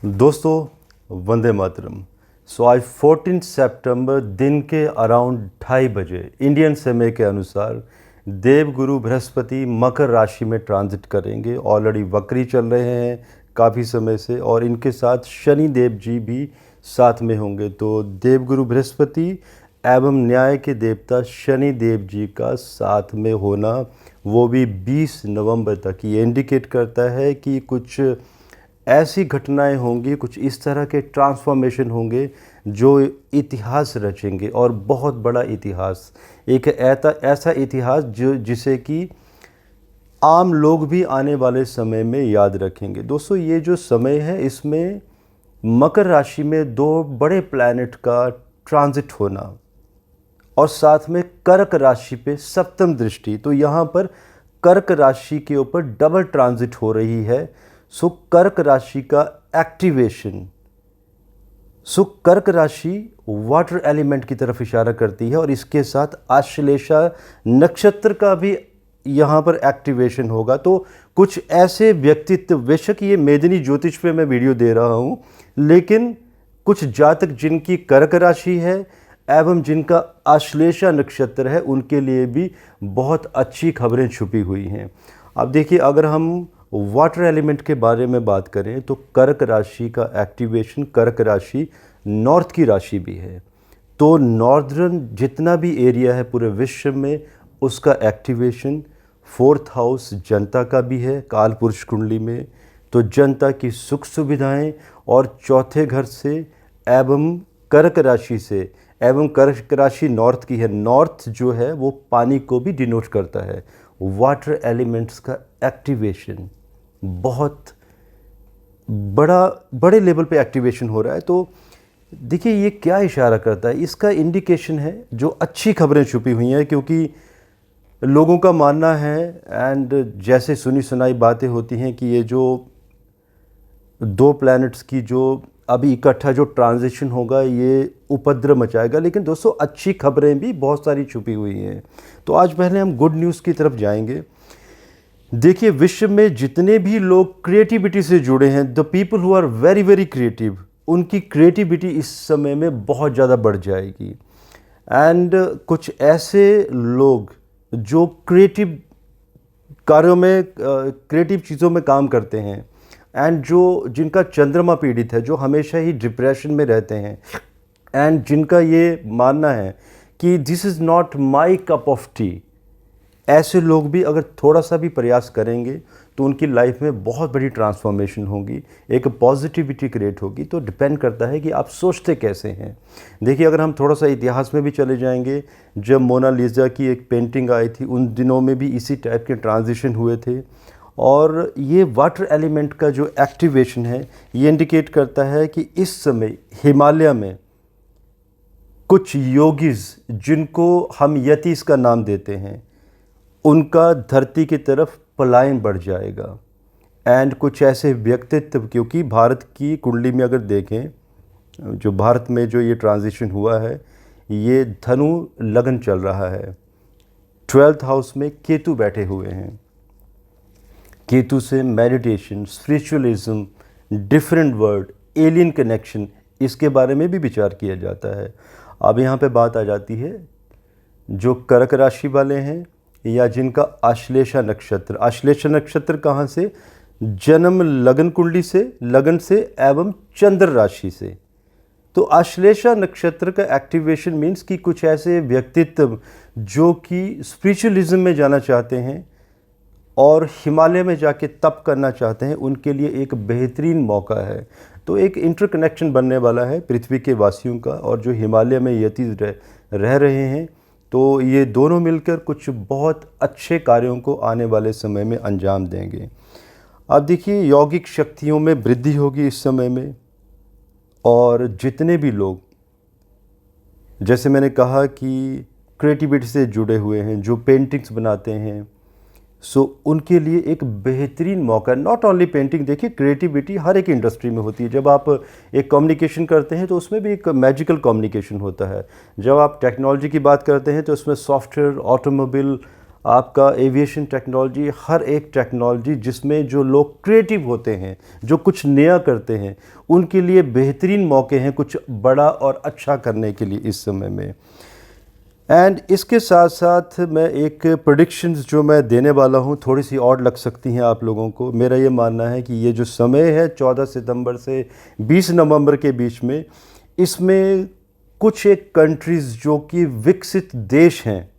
दोस्तों वंदे मातरम। आज 14 सितंबर दिन के अराउंड 2:30 बजे इंडियन समय के अनुसार देवगुरु बृहस्पति मकर राशि में ट्रांजिट करेंगे। ऑलरेडी वक्री चल रहे हैं काफ़ी समय से, और इनके साथ शनि देव जी भी साथ में होंगे। तो देवगुरु बृहस्पति एवं न्याय के देवता शनि देव जी का साथ में होना, वो भी 20 नवंबर तक, ये इंडिकेट करता है कि कुछ ऐसी घटनाएं होंगी, कुछ इस तरह के ट्रांसफॉर्मेशन होंगे जो इतिहास रचेंगे, और बहुत बड़ा इतिहास, एक ऐसा इतिहास जिसे कि आम लोग भी आने वाले समय में याद रखेंगे। दोस्तों, ये जो समय है इसमें मकर राशि में दो बड़े प्लैनेट का ट्रांजिट होना, और साथ में कर्क राशि पे सप्तम दृष्टि, तो यहाँ पर कर्क राशि के ऊपर डबल ट्रांजिट हो रही है। सो कर्क राशि का एक्टिवेशन, कर्क राशि वाटर एलिमेंट की तरफ इशारा करती है, और इसके साथ आश्लेषा नक्षत्र का भी यहाँ पर एक्टिवेशन होगा। तो कुछ ऐसे व्यक्तित्व, बेशक ये मेदिनी ज्योतिष पे मैं वीडियो दे रहा हूँ, लेकिन कुछ जातक जिनकी कर्क राशि है एवं जिनका आश्लेषा नक्षत्र है, उनके लिए भी बहुत अच्छी खबरें छुपी हुई हैं। अब देखिए, अगर हम वाटर एलिमेंट के बारे में बात करें तो कर्क राशि का एक्टिवेशन, कर्क राशि नॉर्थ की राशि भी है, तो नॉर्दर्न जितना भी एरिया है पूरे विश्व में, उसका एक्टिवेशन। 4th हाउस जनता का भी है काल पुरुष कुंडली में, तो जनता की सुख सुविधाएं, और चौथे घर से एवं कर्क राशि से, एवं कर्क राशि नॉर्थ की है, नॉर्थ जो है वो पानी को भी डिनोट करता है। वाटर एलिमेंट्स का एक्टिवेशन बहुत बड़े लेवल पे एक्टिवेशन हो रहा है। तो देखिए, ये क्या इशारा करता है, इसका इंडिकेशन है जो अच्छी खबरें छुपी हुई हैं, क्योंकि लोगों का मानना है, एंड जैसे सुनी सुनाई बातें होती हैं, कि ये जो दो प्लैनेट्स की जो अभी इकट्ठा जो ट्रांजिशन होगा, ये उपद्रव मचाएगा। लेकिन दोस्तों, अच्छी खबरें भी बहुत सारी छुपी हुई हैं। तो आज पहले हम गुड न्यूज़ की तरफ जाएंगे। देखिए, विश्व में जितने भी लोग क्रिएटिविटी से जुड़े हैं, the people who are very very creative, उनकी क्रिएटिविटी इस समय में बहुत ज़्यादा बढ़ जाएगी। एंड कुछ ऐसे लोग जो क्रिएटिव कार्यों में, क्रिएटिव चीज़ों में काम करते हैं, एंड जिनका चंद्रमा पीड़ित है, जो हमेशा ही डिप्रेशन में रहते हैं, एंड जिनका ये मानना है कि this is not my cup of T, ऐसे लोग भी अगर थोड़ा सा भी प्रयास करेंगे तो उनकी लाइफ में बहुत बड़ी ट्रांसफॉर्मेशन होगी, एक पॉजिटिविटी क्रिएट होगी। तो डिपेंड करता है कि आप सोचते कैसे हैं। देखिए, अगर हम थोड़ा सा इतिहास में भी चले जाएंगे, जब मोनालिसा की एक पेंटिंग आई थी, उन दिनों में भी इसी टाइप के ट्रांजिशन हुए थे। और ये वाटर एलिमेंट का जो एक्टिवेशन है, ये इंडिकेट करता है कि इस समय हिमालय में कुछ योगीज, जिनको हम यतीस का नाम देते हैं, उनका धरती की तरफ पलायन बढ़ जाएगा। एंड कुछ ऐसे व्यक्तित्व, क्योंकि भारत की कुंडली में अगर देखें, जो भारत में जो ये ट्रांजिशन हुआ है, ये धनु लगन चल रहा है। 12th हाउस में केतु बैठे हुए हैं। केतु से meditation, spiritualism, different word, alien connection, इसके बारे में भी विचार किया जाता है। अब यहाँ पे बात आ जाती है, जो कर्क राशि वाले हैं या जिनका आश्लेषा नक्षत्र कहाँ से, जन्म लगन कुंडली से, लगन से एवं चंद्र राशि से। तो आश्लेषा नक्षत्र का एक्टिवेशन मीन्स कि कुछ ऐसे व्यक्तित्व जो कि स्पिरिचुअलिज्म में जाना चाहते हैं और हिमालय में जाके तप करना चाहते हैं, उनके लिए एक बेहतरीन मौका है। तो एक इंटरकनेक्शन बनने वाला है पृथ्वी के वासियों का, और जो हिमालय में यति रह रहे हैं, तो ये दोनों मिलकर कुछ बहुत अच्छे कार्यों को आने वाले समय में अंजाम देंगे। अब देखिए, यौगिक शक्तियों में वृद्धि होगी इस समय में, और जितने भी लोग, जैसे मैंने कहा कि क्रिएटिविटी से जुड़े हुए हैं, जो पेंटिंग्स बनाते हैं, सो उनके लिए एक बेहतरीन मौका। नॉट ओनली पेंटिंग, देखिए क्रिएटिविटी हर एक इंडस्ट्री में होती है। जब आप एक कम्युनिकेशन करते हैं तो उसमें भी एक मैजिकल कम्युनिकेशन होता है। जब आप टेक्नोलॉजी की बात करते हैं तो उसमें सॉफ्टवेयर, ऑटोमोबाइल, आपका एविएशन टेक्नोलॉजी, हर एक टेक्नोलॉजी जिसमें जो लोग क्रिएटिव होते हैं, जो कुछ नया करते हैं, उनके लिए बेहतरीन मौके हैं कुछ बड़ा और अच्छा करने के लिए इस समय में। एंड इसके साथ साथ मैं एक प्रेडिक्शंस जो मैं देने वाला हूँ थोड़ी सी और लग सकती हैं आप लोगों को। मेरा ये मानना है कि ये जो समय है 14 सितंबर से 20 नवंबर के बीच में, इसमें कुछ एक कंट्रीज़ जो कि विकसित देश हैं,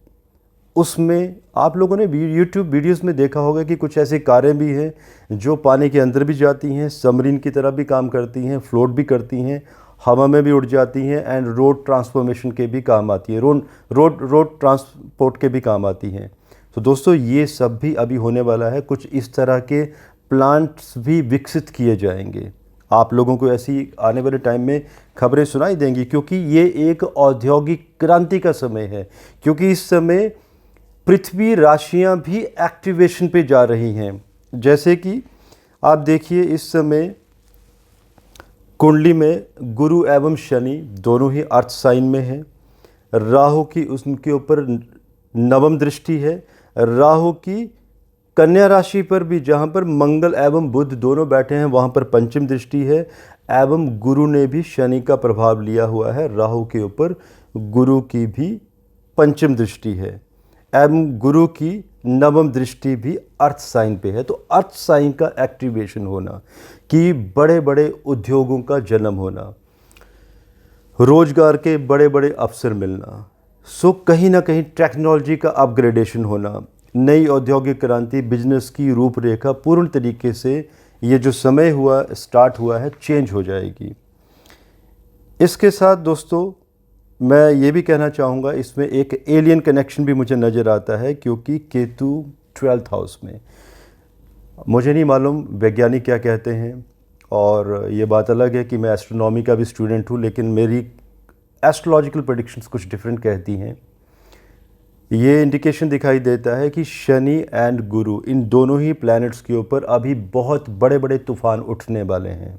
उसमें आप लोगों ने यूट्यूब वीडियोस में देखा होगा कि कुछ ऐसी कारें भी हैं जो पानी के अंदर भी जाती हैं, सबमरीन की तरह भी काम करती हैं, फ्लोट भी करती हैं, हवा में भी उड़ जाती हैं, एंड रोड ट्रांसफॉर्मेशन के भी काम आती है, रोड ट्रांसपोर्ट के भी काम आती हैं। तो दोस्तों ये सब भी अभी होने वाला है। कुछ इस तरह के प्लांट्स भी विकसित किए जाएंगे। आप लोगों को ऐसी आने वाले टाइम में खबरें सुनाई देंगी, क्योंकि ये एक औद्योगिक क्रांति का समय है। क्योंकि इस समय पृथ्वी राशियां भी एक्टिवेशन पे जा रही हैं। जैसे कि आप देखिए इस समय कुंडली में गुरु एवं शनि दोनों ही अर्थ साइन में हैं। राहु की उनके ऊपर नवम दृष्टि है। राहु की कन्या राशि पर भी, जहाँ पर मंगल एवं बुध दोनों बैठे हैं, वहाँ पर पंचम दृष्टि है। एवं गुरु ने भी शनि का प्रभाव लिया हुआ है। राहु के ऊपर गुरु की भी पंचम दृष्टि है एवं गुरु की नवम दृष्टि भी अर्थ साइन पे है। तो अर्थ साइन का एक्टिवेशन होना, कि बड़े बड़े उद्योगों का जन्म होना, रोजगार के बड़े बड़े अवसर मिलना, सो कहीं ना कहीं टेक्नोलॉजी का अपग्रेडेशन होना, नई औद्योगिक क्रांति, बिजनेस की रूपरेखा पूर्ण तरीके से ये जो समय हुआ स्टार्ट हुआ है चेंज हो जाएगी। इसके साथ दोस्तों मैं ये भी कहना चाहूँगा, इसमें एक एलियन कनेक्शन भी मुझे नज़र आता है, क्योंकि केतु 12th हाउस में, मुझे नहीं मालूम वैज्ञानिक क्या कहते हैं, और ये बात अलग है कि मैं एस्ट्रोनॉमी का भी स्टूडेंट हूँ, लेकिन मेरी एस्ट्रोलॉजिकल प्रेडिक्शंस कुछ डिफरेंट कहती हैं। ये इंडिकेशन दिखाई देता है कि शनि एंड गुरु, इन दोनों ही प्लैनेट्स के ऊपर अभी बहुत बड़े बड़े तूफान उठने वाले हैं।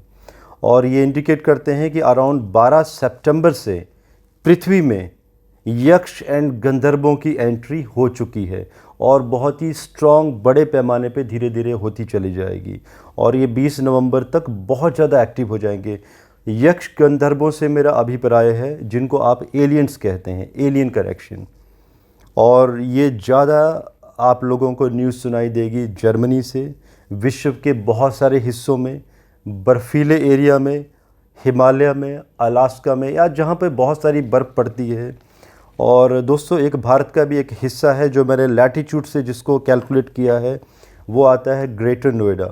और ये इंडिकेट करते हैं कि अराउंड 12 सितंबर से पृथ्वी में यक्ष एंड गंधर्वों की एंट्री हो चुकी है, और बहुत ही स्ट्रॉन्ग बड़े पैमाने पे धीरे धीरे होती चली जाएगी, और ये 20 नवंबर तक बहुत ज़्यादा एक्टिव हो जाएंगे। यक्ष गंधर्वों से मेरा अभिप्राय है जिनको आप एलियंस कहते हैं, एलियन करेक्शन। और ये ज़्यादा आप लोगों को न्यूज़ सुनाई देगी जर्मनी से, विश्व के बहुत सारे हिस्सों में, बर्फीले एरिया में, हिमालय में, अलास्का में, या जहाँ पे बहुत सारी बर्फ़ पड़ती है। और दोस्तों एक भारत का भी एक हिस्सा है जो मैंने लैटीट्यूड से जिसको कैलकुलेट किया है, वो आता है ग्रेटर नोएडा।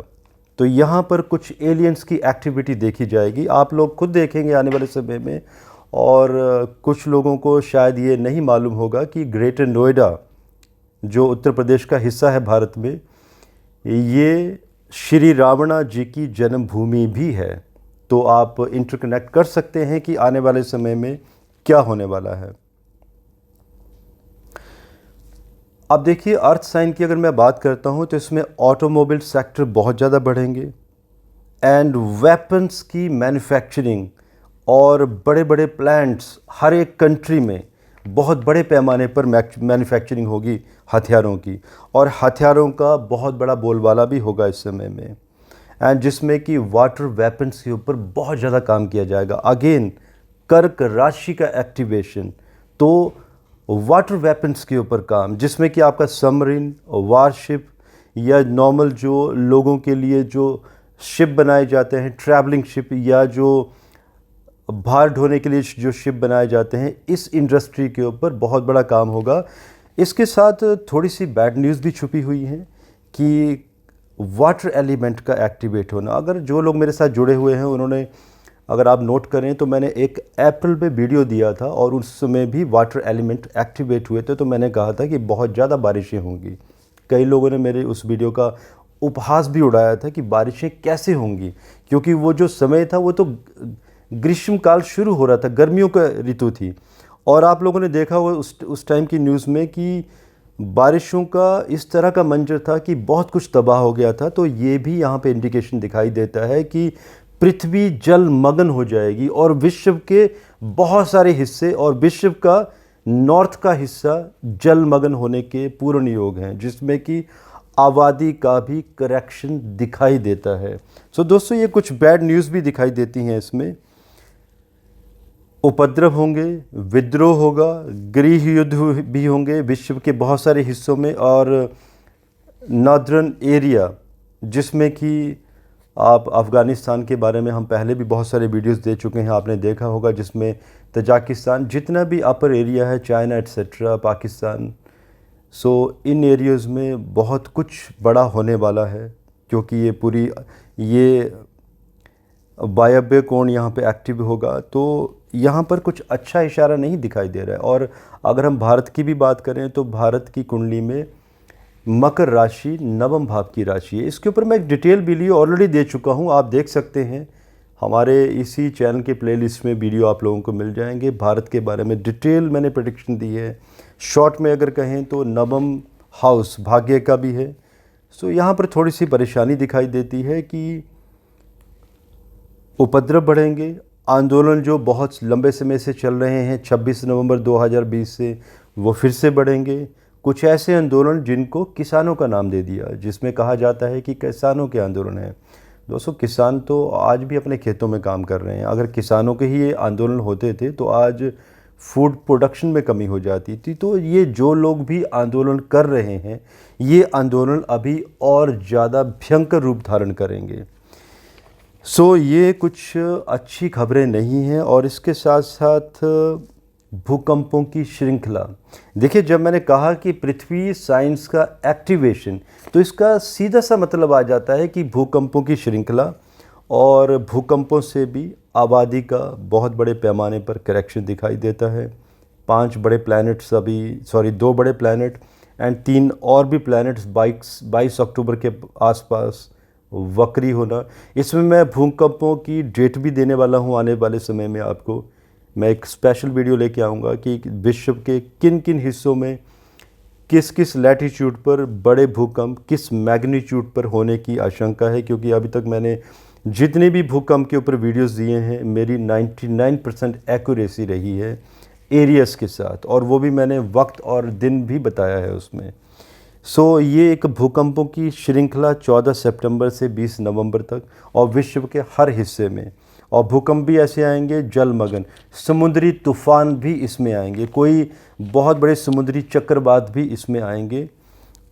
तो यहाँ पर कुछ एलियंस की एक्टिविटी देखी जाएगी, आप लोग खुद देखेंगे आने वाले समय में। और कुछ लोगों को शायद ये नहीं मालूम होगा कि ग्रेटर नोएडा जो उत्तर प्रदेश का हिस्सा है भारत में, ये श्री रावणा जी की जन्मभूमि भी है। तो आप इंटरकनेक्ट कर सकते हैं कि आने वाले समय में क्या होने वाला है। अब देखिए अर्थ साइन की अगर मैं बात करता हूं तो इसमें ऑटोमोबाइल सेक्टर बहुत ज़्यादा बढ़ेंगे, एंड वेपन्स की मैन्युफैक्चरिंग और बड़े बड़े प्लांट्स हर एक कंट्री में बहुत बड़े पैमाने पर मैन्युफैक्चरिंग होगी हथियारों की, और हथियारों का बहुत बड़ा बोलबाला भी होगा इस समय में, एंड जिसमें कि वाटर वेपन्स के ऊपर बहुत ज़्यादा काम किया जाएगा। अगेन कर्क राशि का एक्टिवेशन, तो वाटर वेपन्स के ऊपर काम, जिसमें कि आपका सबमरीन, वारशिप, या नॉर्मल जो लोगों के लिए जो शिप बनाए जाते हैं, ट्रैवलिंग शिप, या जो भार ढोने के लिए जो शिप बनाए जाते हैं, इस इंडस्ट्री के ऊपर बहुत बड़ा काम होगा। इसके साथ थोड़ी सी बैड न्यूज़ भी छुपी हुई है कि वाटर एलिमेंट का एक्टिवेट होना। अगर जो लोग मेरे साथ जुड़े हुए हैं उन्होंने, अगर आप नोट करें तो मैंने एक अप्रैल में वीडियो दिया था, और उस समय भी वाटर एलिमेंट एक्टिवेट हुए थे। तो मैंने कहा था कि बहुत ज़्यादा बारिशें होंगी। कई लोगों ने मेरे उस वीडियो का उपहास भी उड़ाया था कि बारिशें कैसे होंगी, क्योंकि वो जो समय था वो तो ग्रीष्मकाल शुरू हो रहा था, गर्मियों का ऋतु थी। और आप लोगों ने देखा हुआ उस टाइम की न्यूज़ में कि बारिशों का इस तरह का मंजर था कि बहुत कुछ तबाह हो गया था। तो ये भी यहाँ पे इंडिकेशन दिखाई देता है कि पृथ्वी जलमग्न हो जाएगी, और विश्व के बहुत सारे हिस्से और विश्व का नॉर्थ का हिस्सा जलमग्न होने के पूर्ण योग हैं, जिसमें कि आबादी का भी करेक्शन दिखाई देता है। सो दोस्तों, ये कुछ बैड न्यूज़ भी दिखाई देती हैं इसमें। उपद्रव होंगे, विद्रोह होगा, गृह युद्ध भी होंगे विश्व के बहुत सारे हिस्सों में, और नॉर्दर्न एरिया जिसमें कि आप अफ़गानिस्तान के बारे में हम पहले भी बहुत सारे वीडियोस दे चुके हैं, आपने देखा होगा, जिसमें तजाकिस्तान, जितना भी अपर एरिया है, चाइना एट्सेट्रा, पाकिस्तान, सो इन एरियाज़ में बहुत कुछ बड़ा होने वाला है, क्योंकि ये वायव्य कोण यहाँ पे एक्टिव होगा। तो यहाँ पर कुछ अच्छा इशारा नहीं दिखाई दे रहा है। और अगर हम भारत की भी बात करें तो भारत की कुंडली में मकर राशि नवम भाव की राशि है। इसके ऊपर मैं एक डिटेल वीडियो ऑलरेडी दे चुका हूँ, आप देख सकते हैं, हमारे इसी चैनल के प्लेलिस्ट में वीडियो आप लोगों को मिल जाएंगे। भारत के बारे में डिटेल मैंने प्रेडिक्शन दी है। शॉर्ट में अगर कहें तो नवम हाउस भाग्य का भी है। सो यहाँ पर थोड़ी सी परेशानी दिखाई देती है कि उपद्रव बढ़ेंगे, आंदोलन जो बहुत लंबे समय से चल रहे हैं 26 नवंबर 2020 से, वो फिर से बढ़ेंगे। कुछ ऐसे आंदोलन जिनको किसानों का नाम दे दिया, जिसमें कहा जाता है कि किसानों के आंदोलन हैं। दोस्तों, किसान तो आज भी अपने खेतों में काम कर रहे हैं। अगर किसानों के ही ये आंदोलन होते थे तो आज फूड प्रोडक्शन में कमी हो जाती थी। तो ये जो लोग भी आंदोलन कर रहे हैं, ये आंदोलन अभी और ज़्यादा भयंकर रूप धारण करेंगे। सो ये कुछ अच्छी खबरें नहीं हैं। और इसके साथ साथ भूकंपों की श्रृंखला, देखिए, जब मैंने कहा कि पृथ्वी साइंस का एक्टिवेशन, तो इसका सीधा सा मतलब आ जाता है कि भूकंपों की श्रृंखला, और भूकंपों से भी आबादी का बहुत बड़े पैमाने पर करेक्शन दिखाई देता है। 5 बड़े प्लैनेट्स अभी 2 बड़े प्लैनेट एंड 3 और भी प्लैनेट्स 22 अक्टूबर के आसपास वक्री होना। इसमें मैं भूकंपों की डेट भी देने वाला हूँ आने वाले समय में। आपको मैं एक स्पेशल वीडियो लेके आऊँगा कि विश्व के किन किन हिस्सों में किस किस लैटीट्यूड पर बड़े भूकंप किस मैग्नीट्यूड पर होने की आशंका है। क्योंकि अभी तक मैंने जितने भी भूकंप के ऊपर वीडियोस दिए हैं, मेरी 99% एक्यूरेसी रही है एरियाज़ के साथ, और वो भी मैंने वक्त और दिन भी बताया है उसमें। सो ये एक भूकंपों की श्रृंखला 14 सितंबर से 20 नवंबर तक, और विश्व के हर हिस्से में। और भूकंप भी ऐसे आएंगे जलमग्न, समुद्री तूफान भी इसमें आएंगे, कोई बहुत बड़े समुद्री चक्रवात भी इसमें आएंगे,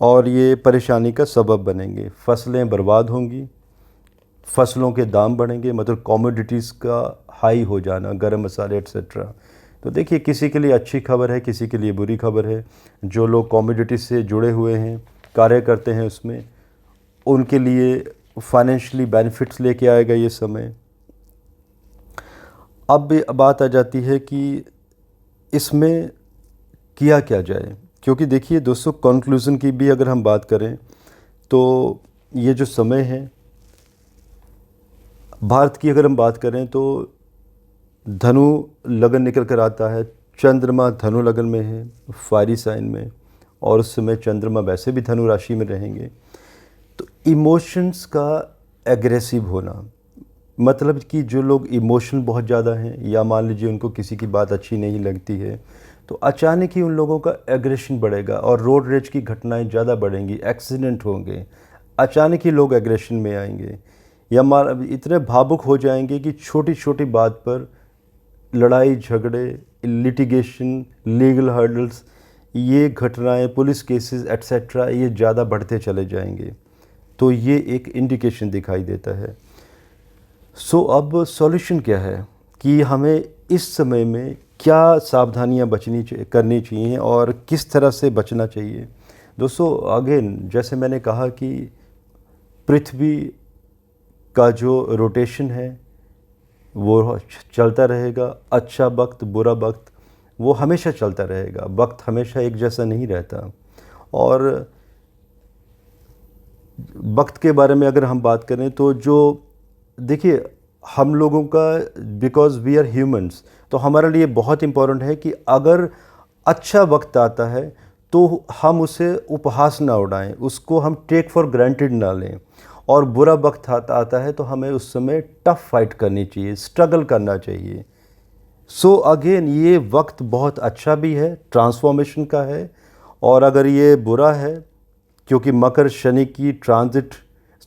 और ये परेशानी का सबब बनेंगे। फसलें बर्बाद होंगी, फसलों के दाम बढ़ेंगे, मतलब कमोडिटीज़ का हाई हो जाना, गरम मसाले एट्सेट्रा। तो देखिए, किसी के लिए अच्छी खबर है, किसी के लिए बुरी खबर है। जो लोग कमोडिटी से जुड़े हुए हैं, कार्य करते हैं उसमें, उनके लिए फाइनेंशियली बेनिफिट्स लेके आएगा ये समय। अब बात आ जाती है कि इसमें किया क्या जाए, क्योंकि देखिए दोस्तों, कंक्लूज़न की भी अगर हम बात करें तो ये जो समय है, भारत की अगर हम बात करें तो धनु लगन निकल कर आता है। चंद्रमा धनु लगन में है, फायरी साइन में, और उस समय चंद्रमा वैसे भी धनु राशि में रहेंगे। तो इमोशंस का एग्रेसिव होना, मतलब कि जो लोग इमोशनल बहुत ज़्यादा हैं, या मान लीजिए उनको किसी की बात अच्छी नहीं लगती है, तो अचानक ही उन लोगों का एग्रेशन बढ़ेगा और रोड रेज की घटनाएं ज़्यादा बढ़ेंगी, एक्सीडेंट होंगे, अचानक ही लोग एग्रेशन में आएंगे, या इतने भावुक हो जाएंगे कि छोटी छोटी बात पर लड़ाई झगड़े, लिटिगेशन, लीगल हर्डल्स, ये घटनाएं, पुलिस केसेस एट्सेट्रा, ये ज़्यादा बढ़ते चले जाएंगे। तो ये एक इंडिकेशन दिखाई देता है। सो अब सॉल्यूशन क्या है कि हमें इस समय में क्या सावधानियां करनी चाहिए और किस तरह से बचना चाहिए। दोस्तों, अगेन जैसे मैंने कहा कि पृथ्वी का जो रोटेशन है वो चलता रहेगा। अच्छा वक्त, बुरा वक्त, वो हमेशा चलता रहेगा। वक्त हमेशा एक जैसा नहीं रहता। और वक्त के बारे में अगर हम बात करें तो जो देखिए, हम लोगों का, बिकॉज़ वी आर ह्यूमंस, तो हमारे लिए बहुत इम्पोर्टेंट है कि अगर अच्छा वक्त आता है तो हम उसे उपहास ना उड़ाएं, उसको हम टेक फॉर ग्रांटेड ना लें। और बुरा वक्त आता है तो हमें उस समय टफ फाइट करनी चाहिए, स्ट्रगल करना चाहिए। सो अगेन ये वक्त बहुत अच्छा भी है, ट्रांसफॉर्मेशन का है, और अगर ये बुरा है क्योंकि मकर शनि की ट्रांजिट,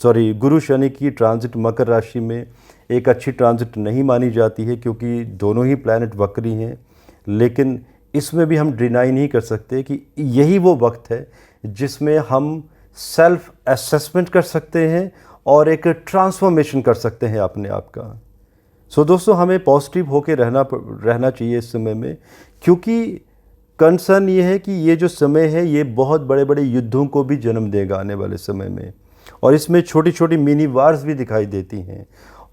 सॉरी गुरु शनि की ट्रांजिट मकर राशि में एक अच्छी ट्रांजिट नहीं मानी जाती है क्योंकि दोनों ही प्लैनेट वक्री हैं, लेकिन इसमें भी हम डिनाई नहीं कर सकते कि यही वो वक्त है जिसमें हम सेल्फ असेसमेंट कर सकते हैं और एक ट्रांसफॉर्मेशन कर सकते हैं अपने आप का। सो दोस्तों, हमें पॉजिटिव होकर रहना चाहिए इस समय में, क्योंकि कंसर्न ये है कि ये जो समय है ये बहुत बड़े बड़े युद्धों को भी जन्म देगा आने वाले समय में, और इसमें छोटी छोटी मिनी वार्स भी दिखाई देती हैं।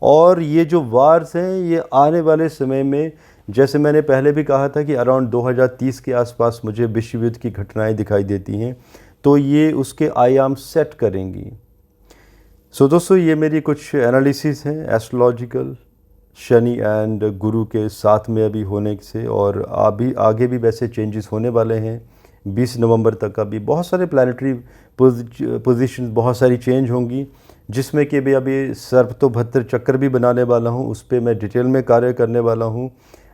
और ये जो वार्स हैं ये आने वाले समय में, जैसे मैंने पहले भी कहा था कि अराउंड 2030 के आसपास मुझे विश्व युद्ध की घटनाएं दिखाई देती हैं, तो ये उसके आयाम सेट करेंगी। सो दोस्तों, ये मेरी कुछ एनालिसिस हैं एस्ट्रोलॉजिकल शनि एंड गुरु के साथ में अभी होने से, और अभी आगे भी वैसे चेंजेस होने वाले हैं। 20 नवंबर तक अभी बहुत सारे प्लानिटरी पोजीशंस बहुत सारी चेंज होंगी, जिसमें कि अभी सर्पतोभद्र चक्र भी बनाने वाला हूँ, उस पर मैं डिटेल में कार्य करने वाला हूँ।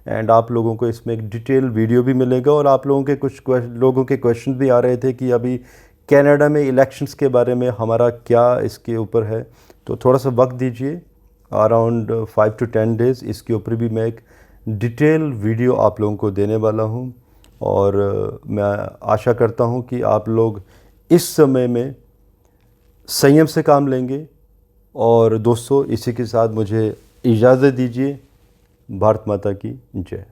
एंड आप लोगों को इसमें एक डिटेल वीडियो भी मिलेगा। और आप लोगों के कुछ लोगों के क्वेश्चन भी आ रहे थे कि अभी कनाडा में इलेक्शंस के बारे में हमारा क्या इसके ऊपर है, तो थोड़ा सा वक्त दीजिए, अराउंड 5 to 10 डेज़, इसके ऊपर भी मैं एक डिटेल वीडियो आप लोगों को देने वाला हूं। और मैं आशा करता हूं कि आप लोग इस समय में संयम से काम लेंगे। और दोस्तों, इसी के साथ मुझे इजाज़त दीजिए। भारत माता की जय।